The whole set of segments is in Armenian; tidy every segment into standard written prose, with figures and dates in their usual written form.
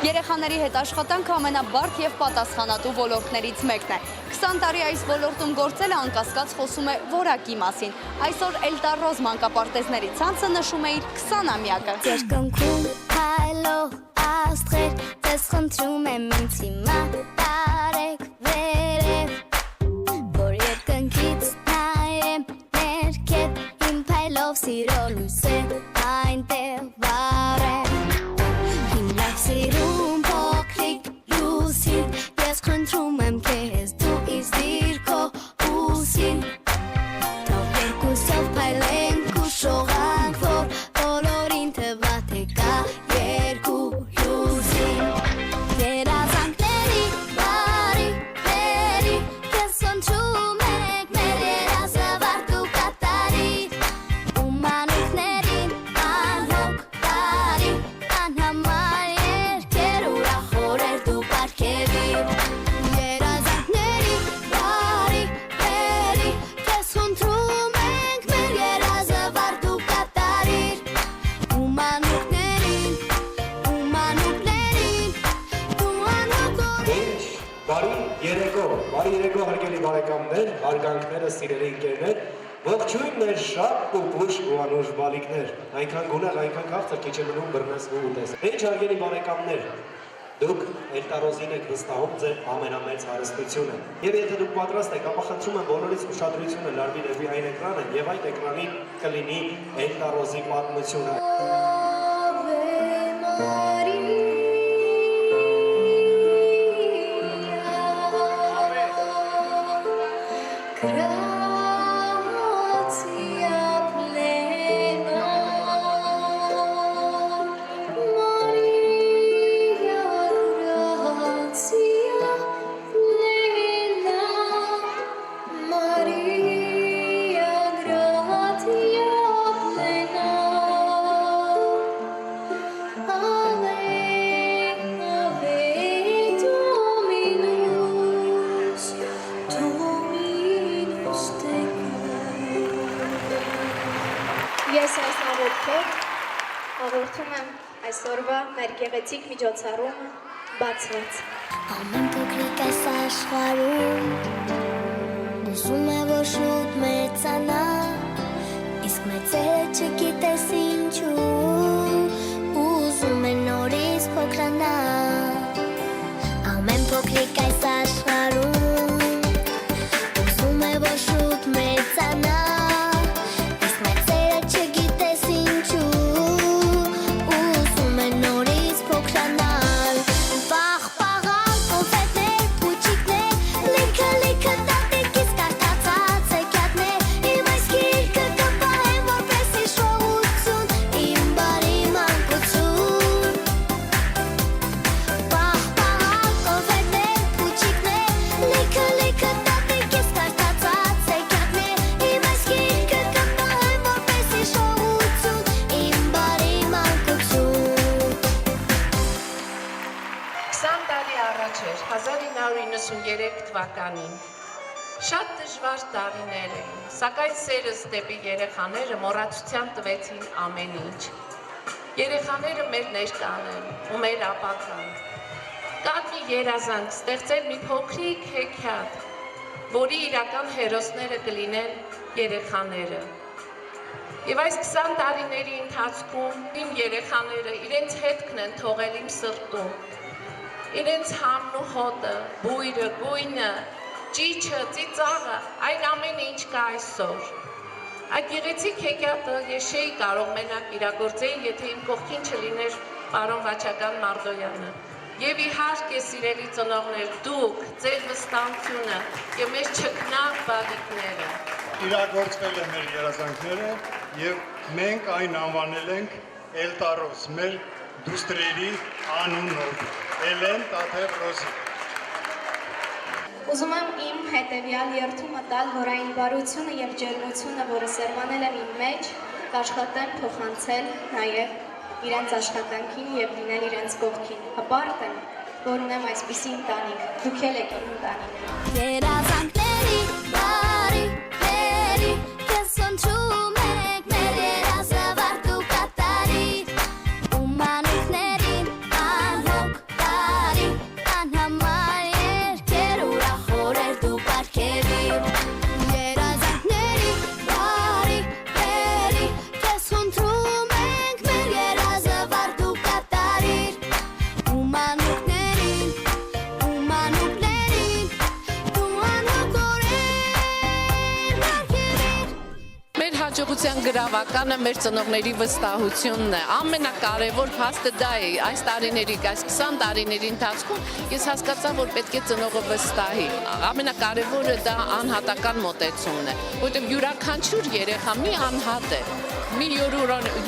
Երեխաների հետ աշխատանքը ամենաբարդ և պատասխանատու ոլորտներից մեկն է։ 20 տարի այս ոլորտում գործելը անկասկած խոսում է որակի մասին։ Այսօր Էլտարոզ մանկապարտեզների ցանցը նշում է իր 20-ամյակը։ Երկնքում հայլող աստղեր, ձեզ խնդրում եմ ինձ հիմա տարեք վերև, որ երկնքից նայեմ ներքև, իմ փայլով սիրո լույս է այնտեղ վառեմ, իմ լավ սիրում փոքրիկ լուսին, ես խնդրում եմ քեզ դու իզիր քո ուսին, թող երկուսով փայլենք ու շողանք, որ բոլորին թվա թե կա երկու լուսին, երազանքների բարի բերի, քեզ խնդրում ենք մեր երազը վարդու կատարի, ու մանուկներին անհոգ տարի, անհամար երկեր ուրախ օրեր դու պարգևի, երազանքների բարի բերի, քեզ խնդրում ենք մեր երազը վարդու կատարիր, ու մանուկներին դու անհոգ օրեր Բարի երեկո հարգելի բարեկամներ, հարգանքները սիրելի ընկերներ, ողջույն մեր շատ պուպուշ ու անուշ բալիկներ, այնքան գունեղ, այնքան քաղցր քիչ է մնում բռնես ու ուտես։ Ինչ հարգելի բարեկամներ, դուք Էլտարոզին եք վստահում ձեր ամենամեծ հարստությունը։ Եվ եթե դուք պատրաստ եք, ապա խնդրում եմ բոլորից ուշադրությունը լարվի դեպի այն էկրանը եւ այդ էկրանին կլինի Էլտարոզի պատմությունը։ Ես այս աղոթքով աղոթում եմ այսօրվա մեր գեղեցիկ միջոցառումը բացված։ Ամեն փոքրիկ այս աշխարհում ուզում է որ շուտ մեծանա, իսկ մեծերը չգիտես ինչու, ուզում է նորից փոքրանա, ամեն փոքրիկ այս աշխարհում ուզում է որ շուտ մեծանա, էր 1993 թվականին։ Շատ դժվար տարիներ էին, սակայն սերս դեպի երեխաները մոռացության տվեցին ամեն ինչ։ Երեխաները մեր ներկան են ու մեր ապագան։ Կան մի երազանք ստեղծել մի փոքրիկ հեքիաթ, որի իրական հերոսները կլինեն երեխաները։ Եվ այս 20 տարիների ընթացքում իմ երեխաները իրենց հետքն են թողել իմ սրտում։ Իրենց համն ու հոտը, բույրը, գույնը, ճիչը, ծիծաղը, այն ամեն ինչ կա այսօր։ Այդ գեղեցիկ հեքիաթը ես չէի կարող մենակ իրագործել, եթե իմ կողքին չլիներ պարոն Վաչական Մարդոյանը։ Եվ իհարկե սիրելի ծնողներ, դուք, ձեր վստահությունը եւ մեր չքնաղ բալիկները։ Իրագործվել են մեր երազանքները եւ մենք այն անվանել ենք Էլտարոզ, մեր դուստրերի անունով, Էլեն Տաթև-Ռոզի։ Ուզում եմ իմ հետևյալ երդումը տալ, որ այն բարությունը եւ ջերմությունը, որը սերմանել են իմ մեջ, կաշխատեն փոխանցել նաեւ իրենց աշխատանքին եւ լինել իրենց կողքին։ Հպարտ եմ, որ ունեմ այսպիսի ընտանիք, դուք էլ եք իմ ընտանիքը։ հաջողության գրավականը մեր ծնողների վստահությունն է։ Ամենակարևոր փաստը դա է։ Այս 20 տարիների ընթացքում ես հասկացա, որ պետք է ծնողը վստահի։ Ամենակարևորը դա անհատական մոտեցումն է, որովհետև յուրաքանչյուր երեխա մի անհատ է, մի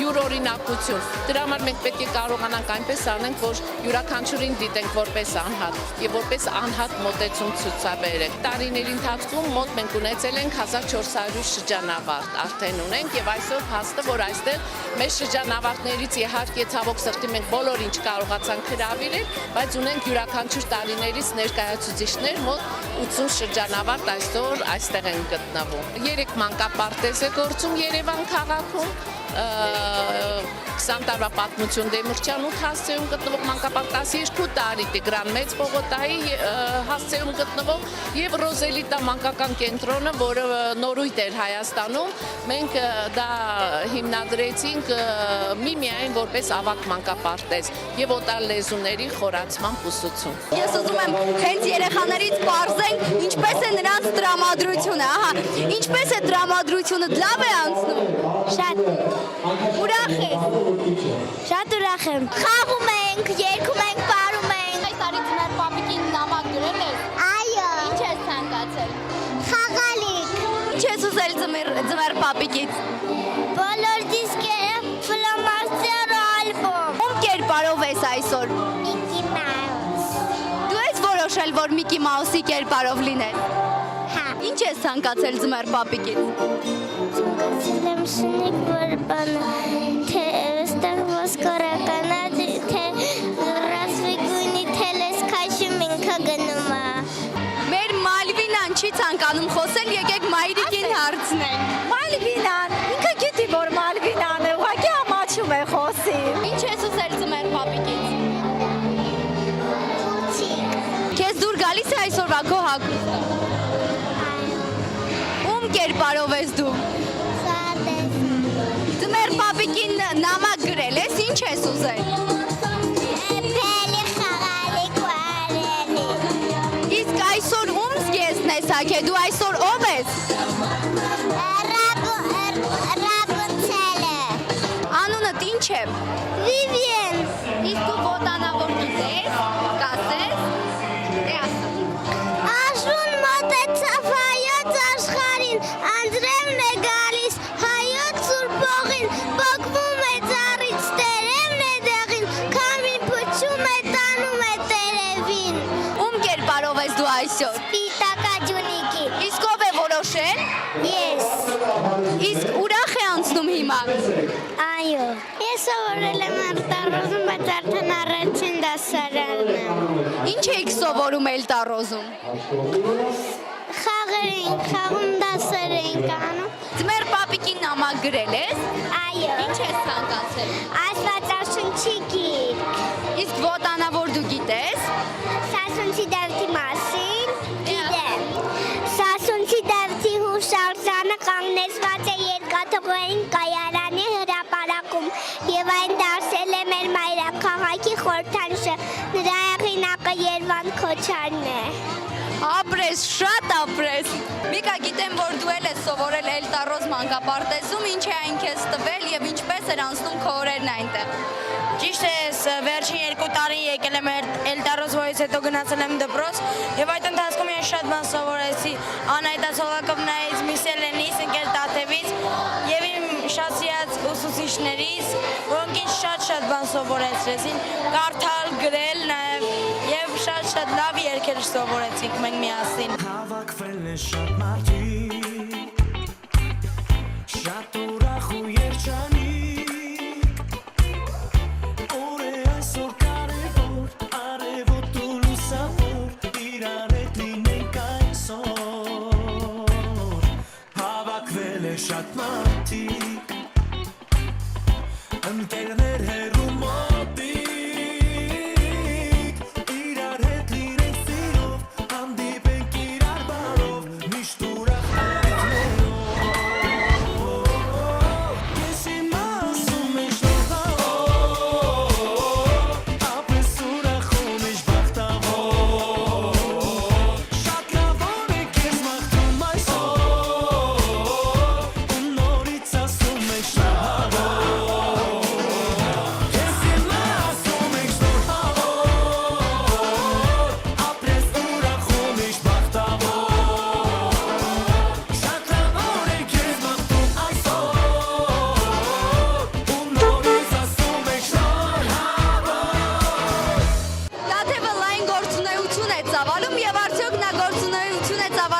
յուրօրինակություն։ Դրա համար մենք պետք է կարողանանք այնպես անենք, որ յուրաքանչյուրին դիտենք որպես անհատ եւ որպես անհատ մոտեցում ցուցաբերենք։ Տարիների ընթացքում մոտ մենք ունեցել ենք 1400 շրջանավարտ արդեն ունենք եւ այսօր փաստը, որ այստեղ մեր շրջանավարտներից իհարկե ցավոք սրտի մենք բոլորին չկարողացանք հրավիրել, բայց ունենք յուրաքանչյուր տարիներից ներկայացուցիչներ, մոտ 80 շրջանավարտ այսօր այստեղ են գտնվում։ 3 մանկապարտեզ է գործում Երևան քաղաքում, 20 տարվա պատմություն Դեմիրճյան 8 հասցեում գտնվող մանկապարտեզ, 12 տարի Տիգրան Մեծ պողոտայի հասցեում գտնվող եւ Ռոզելիտա մանկական կենտրոնը, որը նորույթ էր Հայաստանում, մենք դա հիմնադրեցինք միմիայն որպես ավագ մանկապարտեզ եւ օտար լեզուների խորացման ուսուցում։ Ես ուզում եմ հենց երեխաներից պարզենք ինչպես է նրանց տրամադրությունը, ինչպես է տրամադրությունը, լավ է անցնում։ Շատ Ուրախ ես։ շատ ուրախ եմ։ Խաղում ենք, երգում ենք, պարում ենք։ Այս տարի ձմեռ պապիկին նամակ գրել ես։ Այո, Ինչ ես ցանկացել։ խաղալիք։ Ինչ ես ուզել ձմեռ պապիկից։ Բոլոր դիսկերը, ֆլոմաստեր ալբոմ։ Ում կերպարով ես այսօր։ Միկի Մաուս։ Դու ես որոշել, որ Միկի Մաուսի կերպարով լինել։ Հա։ Ինչ ես ցանկացել ձմեռ պապիկից։ Ցանկացել եմ շնիկ, որ բանը, թե ստեղ ոսկորականա, թե ռասվի գույնի, թե լես քաշում ինքը գնում է։ Մեր Մալվինան չի ցանկանում խոսել, եկեք Մայրիկին հարցնենք։ Մալվինան, ինքը գիտի, որ Մալվինան է, ուղղակի ամաչում է խոսի։ Ինչ ես ուզել ձմեռ պապիկից։ Փուչիկ։ Քեզ դուր գալիս է այսօրվա քո հագուստը։ Ում կերպարով ես դու։ Սադես։ Ձմեռ պապիկին նամակ գրել ես, ինչ ես ուզել։ Էպելի խաղալիք վարելի։ Իսկ այսօր ում զգեստն ես հագել, դու այսօր ով ես։ Ռապունցելը։ Անունդ ինչ է։ Վիվիեն։ Իսկ դու ոտանավոր գիտես, կասես։ Դե ասա։ Աշուն մոտեցավ հայոց աշխարհին, Անդրևն է գալիս հայոց սուրբողին, բոգվում է ծառից տերևն է դեղին, քամին փչում է տանում է տերևին։ Ում կերպարով ես դու այսօր։ Պիտակաջունիկի։ Իսկ ով է որոշել։ Ես։ Իսկ ուրախ է անցնում հիմա։ Այո։ Ես սովորել եմ Էլտարոզում, բայց արդեն առաջին դասարանն եմ։ Ինչ էիք սովորում Էլտարոզում։ Խաղեր ենք խաղում, դասեր ենք անում։ Ձմեռ պապիկին նամակ գրել ես։ Այո։ Ինչ ես ցանկացել։ Աստվածաշնչի գիրք։ Իսկ ոտանավոր դու գիտես։ Սասունցի Դավթի մասին գիտեմ։ Սասունցի Դավթի հուշարձանը կանգնեցված է երկաթուղային կայարանի հրապարակում եւ այն դարձել է մեր մայրաքաղաքի խորհրդանիշը։ Նրա հեղինակը Երվանդ Քոչարն է։ Ապրես, շատ ապրես։ Միկա, գիտեմ, որ դու ես սովորել Էլտարոզ մանկապարտեզում, ինչ է այն քեզ տվել եւ ինչպես էր անցնում քո օրերն այնտեղ։ Ճիշտ է, վերջին 2 տարին եկել եմ Էլտարոզ, որից հետո գնացել եմ դպրոց եւ այդ ընթացքում ես շատ բան սովորեցի Անահիտա Ցողակովնայից, Միսելենից, ընկեր Տաթևից եւ իմ շատ սիրած ուսուցիչներից, որոնք ինձ շատ բան սովորեցրեցին, կարդալ, գրել նաեւ եւ շատ լավ երգեր սովորեցինք մենք միասին։ Հավաքվել է շատ մարդիկ, շատ ուրախ ու երջանիկ, օր է այսօր կարևոր, արևոտ ու լուսավոր, իրար հետ լինենք այսօր, հավաքվել է շատ մարդիկ, ընկերներ հեռու մոտիկ, իրար հետ լինենք սիրով, հանդիպենք իրար բարով, միշտ ուրախ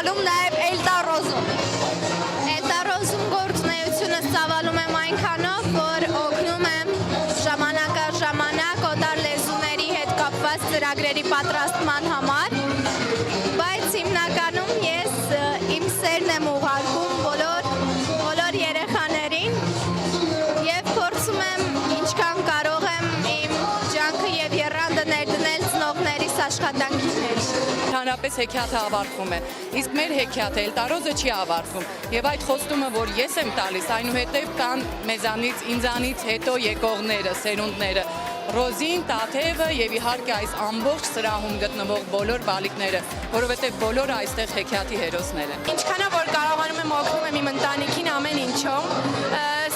ծավալում նաև Էլտարոզում։ Էլտարոզում գործունեությունս ծավալում եմ այնքանով, որ օգնում եմ ժամանակ օտար լեզուների հետ կապված ծրագրերի պատրաստման համար, բայց հիմնականում ես իմ սերն եմ ուղարկում բոլոր երեխաներին եւ փորձում եմ ինչքան կարող եմ իմ ջանքը եւ եռանդը ներդնել ծնողներիս աշխատանքի մեջ։ Հանրապես հեքիաթը ավարտվում է, իսկ մեր հեքիաթը Էլտարոզը չի ավարտվում եւ այդ խոստումը, որ ես եմ տալիս, այնուհետեւ կան մեզանից, ինձանից հետո եկողները, սերունդները, Ռոզին, Տաթևը եւ իհարկե այս ամբողջ սրահում գտնվող բոլոր բալիկները, որովհետեւ բոլորը այստեղ հեքիաթի հերոսներ են։ Ինչքանով որ կարողանում եմ օգնում եմ իմ ընտանիքին ամեն ինչով,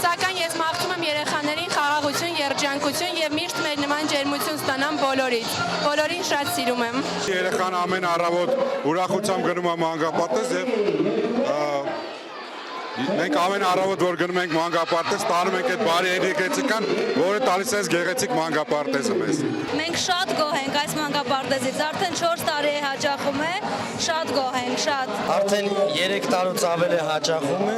սակայն ես մաղթում եմ երեխաներին խաղաղություն, երջանկություն եւ միշտ մեր նման ջերմություն ստանան բոլորից։ Բոլորին շատ սիրում եմ։ Երեխան ամեն առավոտ ուրախությամբ գնում է մանկապարտեզ եւ մենք ամեն առավոտ որ գնում ենք մանկապարտեզ, տանում ենք այդ բարի երեխեքան, որը տալիս է գեղեցիկ մանկապարտեզը մեզ։ Մենք շատ գոհ ենք այս մանկապարտեզից, արդեն 4 տարի է հաճախում է, շատ գոհ ենք, շատ։ Արդեն 3 տարուց ավել է հաճախում է,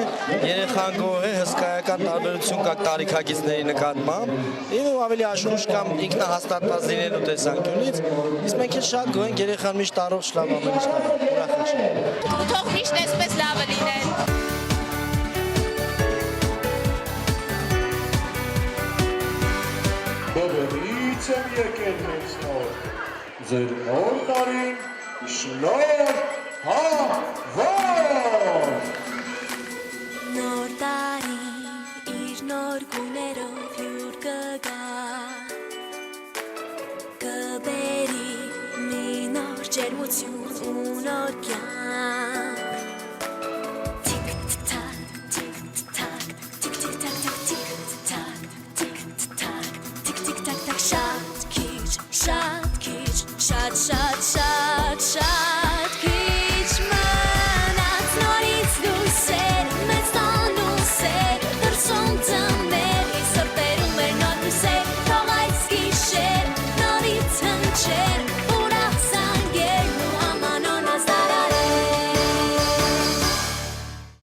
երեխան գոհ է, հսկայական տարբերություն կա տարիքակիցների նկատմամբ, եւ ավելի աշխուժ կամ ինքնահաստատված լինելու տեսանկյունից, իսկ մենք էլ շատ գոհ ենք, երեխան միշտ առողջ լավ ամեն ինչ կա, ուրախ է։ Թող միշտ այսպես լավը լինեն։ Բերից եմ եկել մեզ նոր, ձեր նոր տարին շնոր հավար։ Նոր տարի իր նոր գուներով հյուր կգա, կբերի մի նոր ջերմություն ու նոր կյանք։ Շատ քիչ, շատ